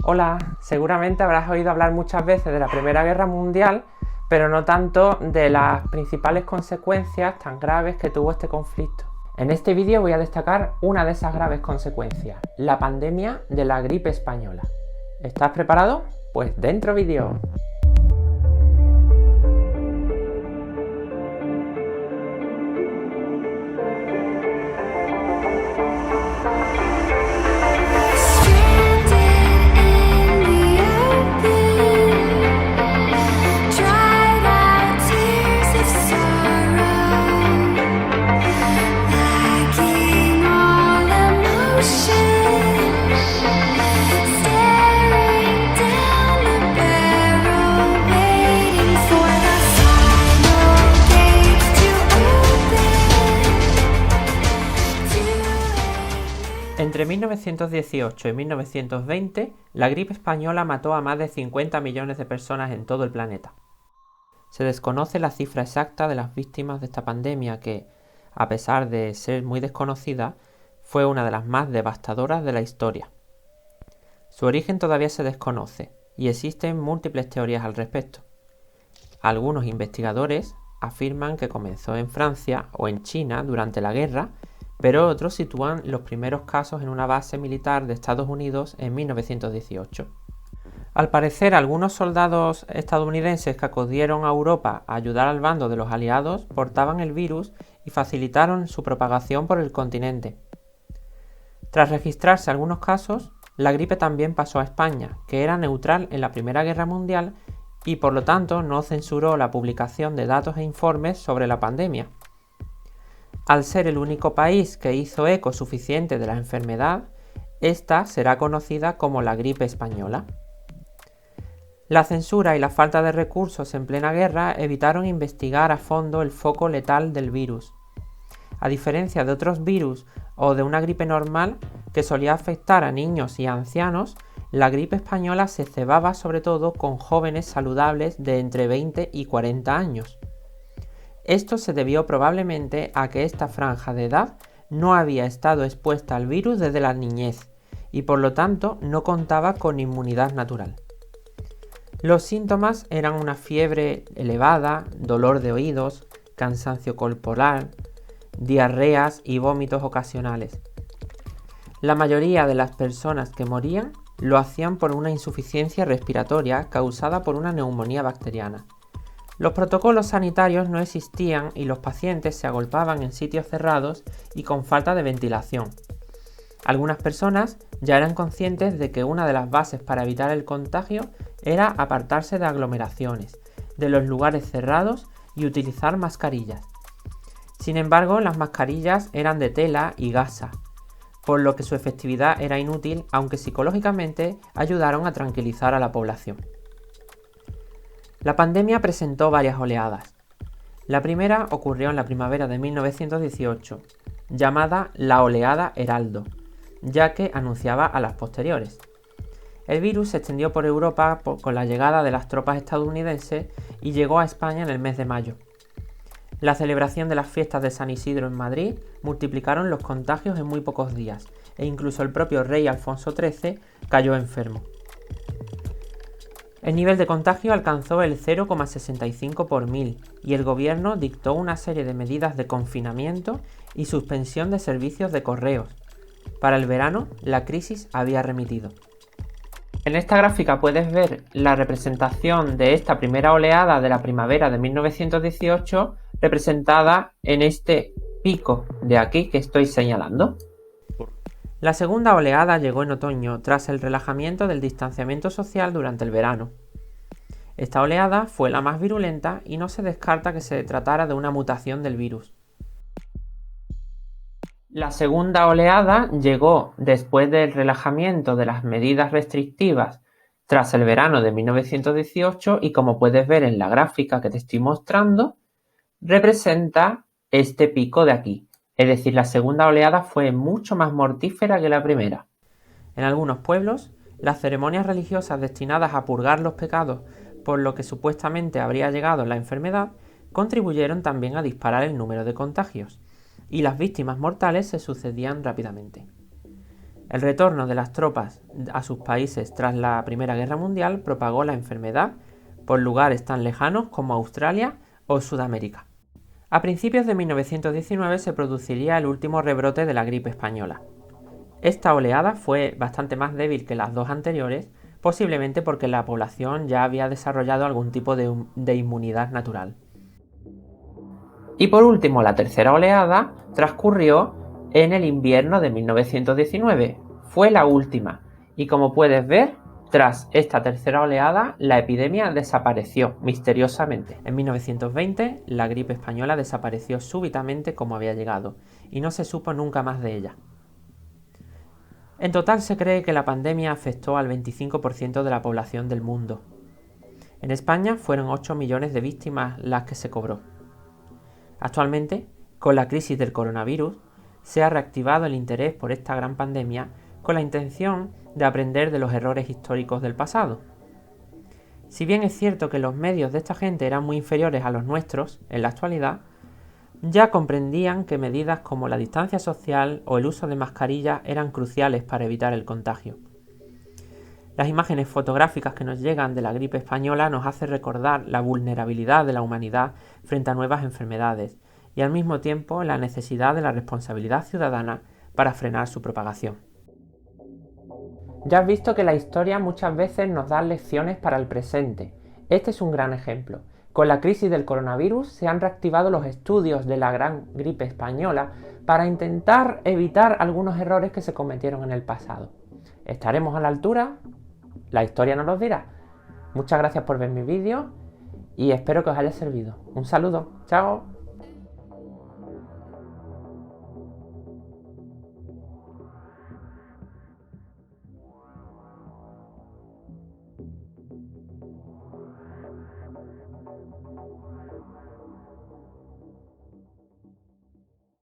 Hola, seguramente habrás oído hablar muchas veces de la Primera Guerra Mundial, pero no tanto de las principales consecuencias tan graves que tuvo este conflicto. En este vídeo voy a destacar una de esas graves consecuencias, la pandemia de la gripe española. ¿Estás preparado? Pues dentro vídeo. Entre 1918 y 1920, la gripe española mató a más de 50 millones de personas en todo el planeta. Se desconoce la cifra exacta de las víctimas de esta pandemia que, a pesar de ser muy desconocida, fue una de las más devastadoras de la historia. Su origen todavía se desconoce y existen múltiples teorías al respecto. Algunos investigadores afirman que comenzó en Francia o en China durante la guerra, pero otros sitúan los primeros casos en una base militar de Estados Unidos en 1918. Al parecer, algunos soldados estadounidenses que acudieron a Europa a ayudar al bando de los aliados portaban el virus y facilitaron su propagación por el continente. Tras registrarse algunos casos, la gripe también pasó a España, que era neutral en la Primera Guerra Mundial y por lo tanto no censuró la publicación de datos e informes sobre la pandemia. Al ser el único país que hizo eco suficiente de la enfermedad, esta será conocida como la gripe española. La censura y la falta de recursos en plena guerra evitaron investigar a fondo el foco letal del virus. A diferencia de otros virus o de una gripe normal que solía afectar a niños y a ancianos, la gripe española se cebaba sobre todo con jóvenes saludables de entre 20 y 40 años. Esto se debió probablemente a que esta franja de edad no había estado expuesta al virus desde la niñez y por lo tanto no contaba con inmunidad natural. Los síntomas eran una fiebre elevada, dolor de oídos, cansancio corporal, diarreas y vómitos ocasionales. La mayoría de las personas que morían lo hacían por una insuficiencia respiratoria causada por una neumonía bacteriana. Los protocolos sanitarios no existían y los pacientes se agolpaban en sitios cerrados y con falta de ventilación. Algunas personas ya eran conscientes de que una de las bases para evitar el contagio era apartarse de aglomeraciones, de los lugares cerrados y utilizar mascarillas. Sin embargo, las mascarillas eran de tela y gasa, por lo que su efectividad era inútil, aunque psicológicamente ayudaron a tranquilizar a la población. La pandemia presentó varias oleadas. La primera ocurrió en la primavera de 1918, llamada la oleada Heraldo, ya que anunciaba a las posteriores. El virus se extendió por Europa con la llegada de las tropas estadounidenses y llegó a España en el mes de mayo. La celebración de las fiestas de San Isidro en Madrid multiplicaron los contagios en muy pocos días, e incluso el propio rey Alfonso XIII cayó enfermo. El nivel de contagio alcanzó el 0,65 por 1000 y el gobierno dictó una serie de medidas de confinamiento y suspensión de servicios de correos. Para el verano, la crisis había remitido. En esta gráfica puedes ver la representación de esta primera oleada de la primavera de 1918 representada en este pico de aquí que estoy señalando. La segunda oleada llegó en otoño, tras el relajamiento del distanciamiento social durante el verano. Esta oleada fue la más virulenta y no se descarta que se tratara de una mutación del virus. La segunda oleada llegó después del relajamiento de las medidas restrictivas tras el verano de 1918 y, como puedes ver en la gráfica que te estoy mostrando, representa este pico de aquí. Es decir, la segunda oleada fue mucho más mortífera que la primera. En algunos pueblos, las ceremonias religiosas destinadas a purgar los pecados por lo que supuestamente habría llegado la enfermedad contribuyeron también a disparar el número de contagios, y las víctimas mortales se sucedían rápidamente. El retorno de las tropas a sus países tras la Primera Guerra Mundial propagó la enfermedad por lugares tan lejanos como Australia o Sudamérica. A principios de 1919 se produciría el último rebrote de la gripe española. Esta oleada fue bastante más débil que las dos anteriores, posiblemente porque la población ya había desarrollado algún tipo de inmunidad natural. Y por último, la tercera oleada transcurrió en el invierno de 1919. Fue la última. Y como puedes ver, tras esta tercera oleada, la epidemia desapareció misteriosamente. En 1920, la gripe española desapareció súbitamente como había llegado, y no se supo nunca más de ella. En total se cree que la pandemia afectó al 25% de la población del mundo. En España fueron 8 millones de víctimas las que se cobró. Actualmente, con la crisis del coronavirus, se ha reactivado el interés por esta gran pandemia con la intención de aprender de los errores históricos del pasado. Si bien es cierto que los medios de esta gente eran muy inferiores a los nuestros en la actualidad, ya comprendían que medidas como la distancia social o el uso de mascarillas eran cruciales para evitar el contagio. Las imágenes fotográficas que nos llegan de la gripe española nos hacen recordar la vulnerabilidad de la humanidad frente a nuevas enfermedades y al mismo tiempo la necesidad de la responsabilidad ciudadana para frenar su propagación. Ya has visto que la historia muchas veces nos da lecciones para el presente. Este es un gran ejemplo. Con la crisis del coronavirus se han reactivado los estudios de la gran gripe española para intentar evitar algunos errores que se cometieron en el pasado. ¿Estaremos a la altura? La historia nos lo dirá. Muchas gracias por ver mi vídeo y espero que os haya servido. Un saludo. Chao.